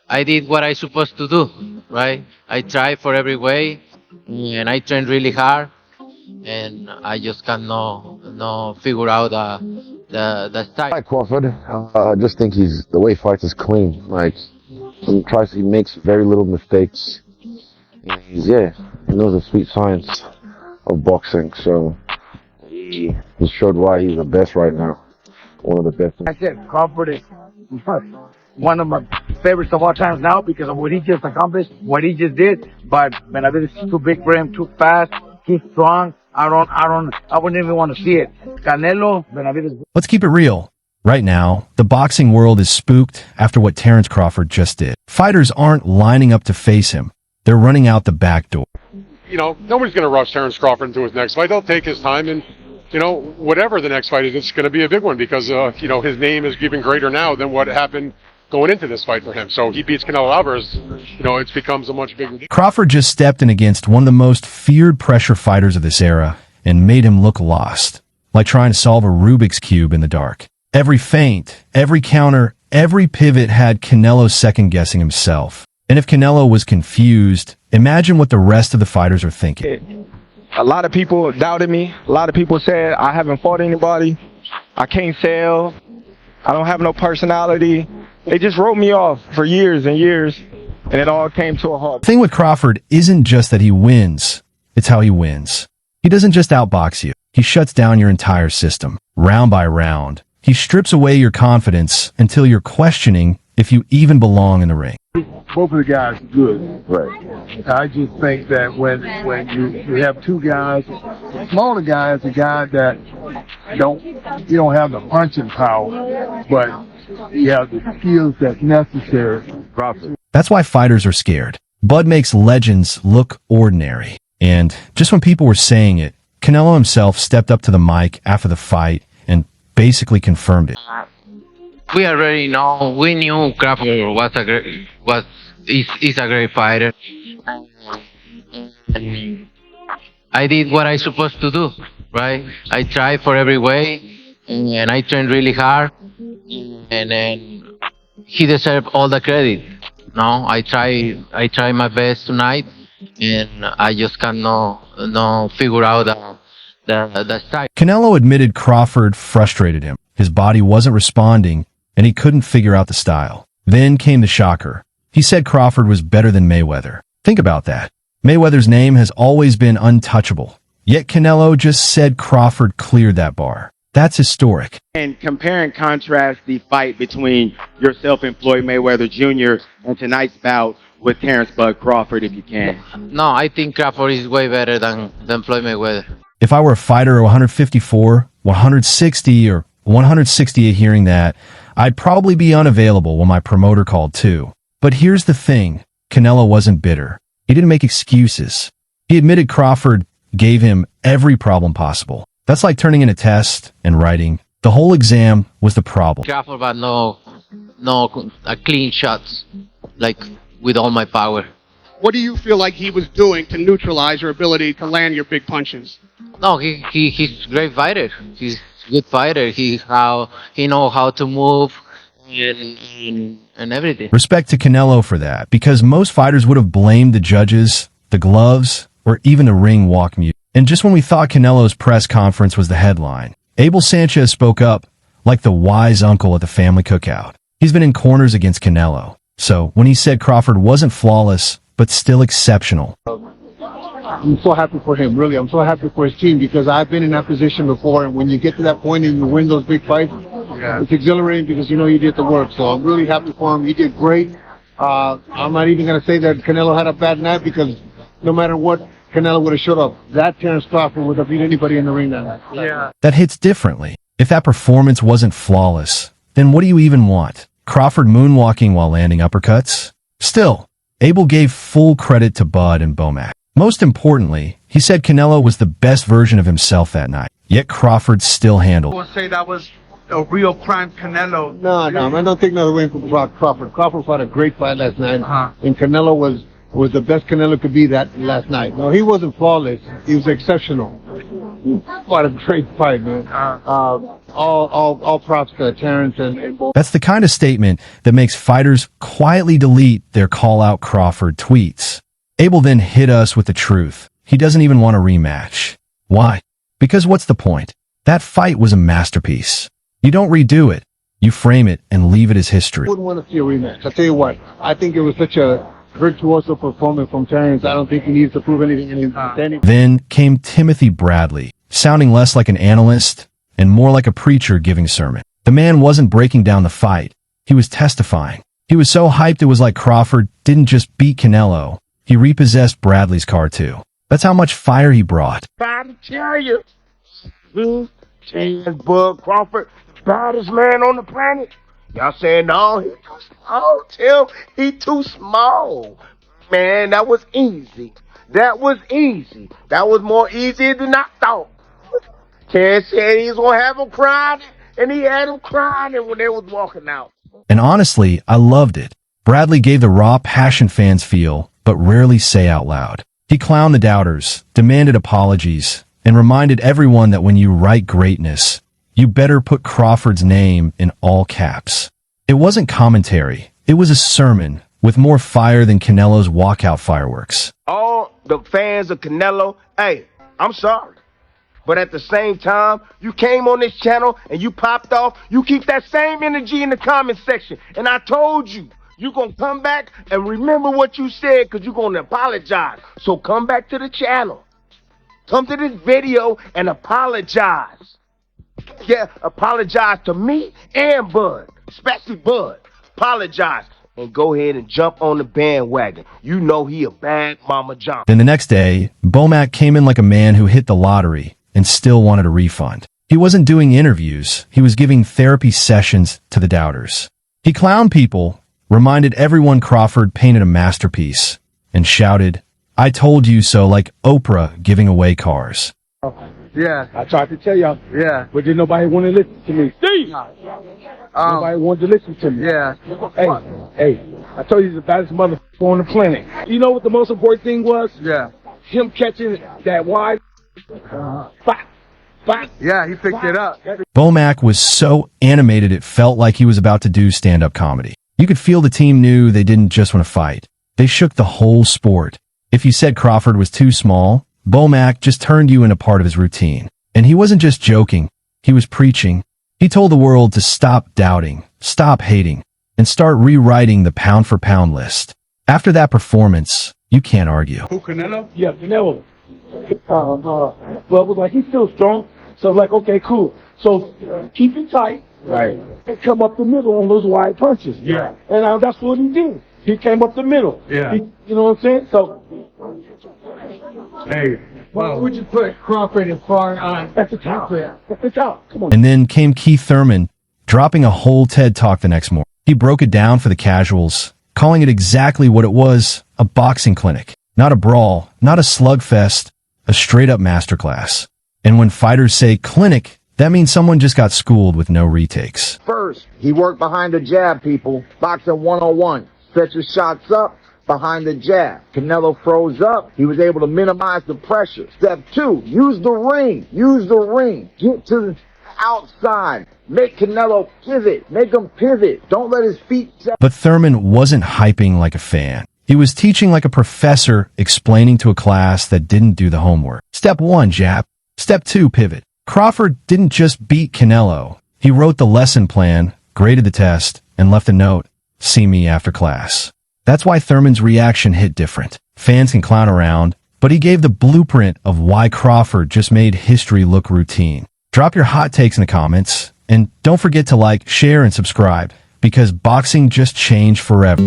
I did what I supposed to do, right? I tried for every way, and I trained really hard, and I just cannot no figure out the style. Hi Crawford. I just think the way he fights is clean. Like he makes very little mistakes. And he knows the sweet science of boxing. So he showed why he's the best right now. One of the best. I said Crawford is one of my favorites of all times now because of what he just accomplished, what he just did. But Benavidez is too big for him, too fast. He's strong. I wouldn't even want to see it. Canelo, Benavidez. Let's keep it real. Right now, the boxing world is spooked after what Terence Crawford just did. Fighters aren't lining up to face him. They're running out the back door. You know, nobody's going to rush Terence Crawford into his next fight. They'll take his time, and, you know, whatever the next fight is, it's going to be a big one because, you know, his name is even greater now than what happened going into this fight for him. So he beats Canelo Alvarez, you know, it becomes a much bigger deal. Crawford just stepped in against one of the most feared pressure fighters of this era and made him look lost, like trying to solve a Rubik's Cube in the dark. Every feint, every counter, every pivot had Canelo second-guessing himself. And if Canelo was confused, imagine what the rest of the fighters are thinking. A lot of people doubted me. A lot of people said I haven't fought anybody. I can't sell. I don't have no personality. They just wrote me off for years and years, and it all came to a halt. The thing with Crawford isn't just that he wins, it's how he wins. He doesn't just outbox you. He shuts down your entire system, round by round. He strips away your confidence until you're questioning if you even belong in the ring. Both of the guys are good. Right. I just think that when you have two guys, smaller guys, a guy that you don't have the punching power, but you have the skills that's necessary. That's why fighters are scared. Bud makes legends look ordinary. And just when people were saying it, Canelo himself stepped up to the mic after the fight and basically confirmed it. We already know. We knew Crawford is a great fighter. And I did what I supposed to do, right? I tried for every way, and I trained really hard, and then he deserved all the credit. No, I try my best tonight, and I just cannot figure out the style. Canelo admitted Crawford frustrated him. His body wasn't responding, and he couldn't figure out the style. Then came the shocker. He said Crawford was better than Mayweather. Think about that. Mayweather's name has always been untouchable. Yet Canelo just said Crawford cleared that bar. That's historic. And compare and contrast the fight between yourself and Floyd Mayweather Jr. and tonight's bout with Terence Bud Crawford, if you can. No, I think Crawford is way better than Floyd Mayweather. If I were a fighter at 154, 160, or 168 hearing that, I'd probably be unavailable when my promoter called too. But here's the thing. Canelo wasn't bitter. He didn't make excuses. He admitted Crawford gave him every problem possible. That's like turning in a test and writing. The whole exam was the problem. Crawford, but no clean shots, like with all my power. What do you feel like he was doing to neutralize your ability to land your big punches? No, he's a great fighter. He's a good fighter. He know how to move and everything. Respect to Canelo for that, because most fighters would have blamed the judges, the gloves, or even the ring walk mute. And just when we thought Canelo's press conference was the headline, Abel Sanchez spoke up like the wise uncle at the family cookout. He's been in corners against Canelo. So when he said Crawford wasn't flawless, but still exceptional. I'm so happy for him, really. I'm so happy for his team because I've been in that position before, and when you get to that point and you win those big fights, it's exhilarating because you know you did the work. So I'm really happy for him. He did great. I'm not even going to say that Canelo had a bad night because no matter what Canelo would have showed up, that Terence Crawford would have beat anybody in the ring that night. Yeah. That hits differently. If that performance wasn't flawless, then what do you even want? Crawford moonwalking while landing uppercuts? Still, Abel gave full credit to Bud and Bomac. Most importantly, he said Canelo was the best version of himself that night. Yet Crawford still handled. I would say that was a real prime Canelo. No, man, don't take another win from Crawford. Crawford fought a great fight last night, and Canelo was the best Canelo could be that last night. No, he wasn't flawless. He was exceptional. What a great fight, man. All props to Terence and both. That's the kind of statement that makes fighters quietly delete their call-out Crawford tweets. Abel then hit us with the truth. He doesn't even want a rematch. Why? Because what's the point? That fight was a masterpiece. You don't redo it. You frame it and leave it as history. I wouldn't want to see a rematch. I'll tell you what. I think it was such a virtuoso performance from Terence. I don't think he needs to prove anything. Then came Timothy Bradley, sounding less like an analyst and more like a preacher giving a sermon. The man wasn't breaking down the fight. He was testifying. He was so hyped it was like Crawford didn't just beat Canelo. He repossessed Bradley's car too. That's how much fire he brought. Trying to tell you, Terence Bud Crawford, baddest man on the planet. Y'all saying no, he too small. Tim, he too small. Man, that was easy. That was easy. That was more easy than I thought. Terence said he was gonna have him crying, and he had him crying when they was walking out. And honestly, I loved it. Bradley gave the raw passion fans feel, but rarely say out loud. He clowned the doubters, demanded apologies, and reminded everyone that when you write greatness, you better put Crawford's name in all caps. It wasn't commentary. It was a sermon with more fire than Canelo's walkout fireworks. All the fans of Canelo, hey, I'm sorry. But at the same time, you came on this channel and you popped off. You keep that same energy in the comment section. And I told you, you're going to come back and remember what you said because you're going to apologize. So come back to the channel. Come to this video and apologize. Yeah, apologize to me and Bud, especially Bud. Apologize and go ahead and jump on the bandwagon. You know he a bad Mama John. Then the next day, Bomac came in like a man who hit the lottery and still wanted a refund. He wasn't doing interviews. He was giving therapy sessions to the doubters. He clowned people, reminded everyone Crawford painted a masterpiece, and shouted, "I told you so," like Oprah giving away cars. Yeah, I tried to tell y'all, yeah, but then nobody wanted to listen to me. Steve! Nobody wanted to listen to me. yeah. Hey, I told you he's the baddest motherfucker on the planet. You know what the most important thing was? Yeah. Him catching that wide. Yeah, he picked it up. Bomac was so animated it felt like he was about to do stand-up comedy. You could feel the team knew they didn't just want to fight. They shook the whole sport. If you said Crawford was too small, Bomac just turned you into part of his routine. And he wasn't just joking. He was preaching. He told the world to stop doubting, stop hating, and start rewriting the pound-for-pound list. After that performance, you can't argue. Who, Canelo? Yeah, Canelo. But it was like, he's still strong. So like, okay, cool. So keep it tight. Right. And come up the middle on those wide punches. Yeah. And that's what he did. He came up the middle. Yeah. You know what I'm saying? So. Hey. Well, would you put Crawford as far at the top? At the top. Come on. And then came Keith Thurman, dropping a whole TED Talk the next morning. He broke it down for the casuals, calling it exactly what it was, a boxing clinic. Not a brawl, not a slugfest, a straight-up masterclass. And when fighters say clinic, that means someone just got schooled with no retakes. First, he worked behind the jab, people. Boxing 101. Set your shots up behind the jab. Canelo froze up. He was able to minimize the pressure. Step 2, use the ring. Use the ring. Get to the outside. Make Canelo pivot. Make him pivot. Don't let his feet... But Thurman wasn't hyping like a fan. He was teaching like a professor explaining to a class that didn't do the homework. Step 1, jab. Step 2, pivot. Crawford didn't just beat Canelo. He wrote the lesson plan, graded the test, and left a note, "See me after class." That's why Thurman's reaction hit different. Fans can clown around, but he gave the blueprint of why Crawford just made history look routine. Drop your hot takes in the comments, and don't forget to like, share, and subscribe, because boxing just changed forever.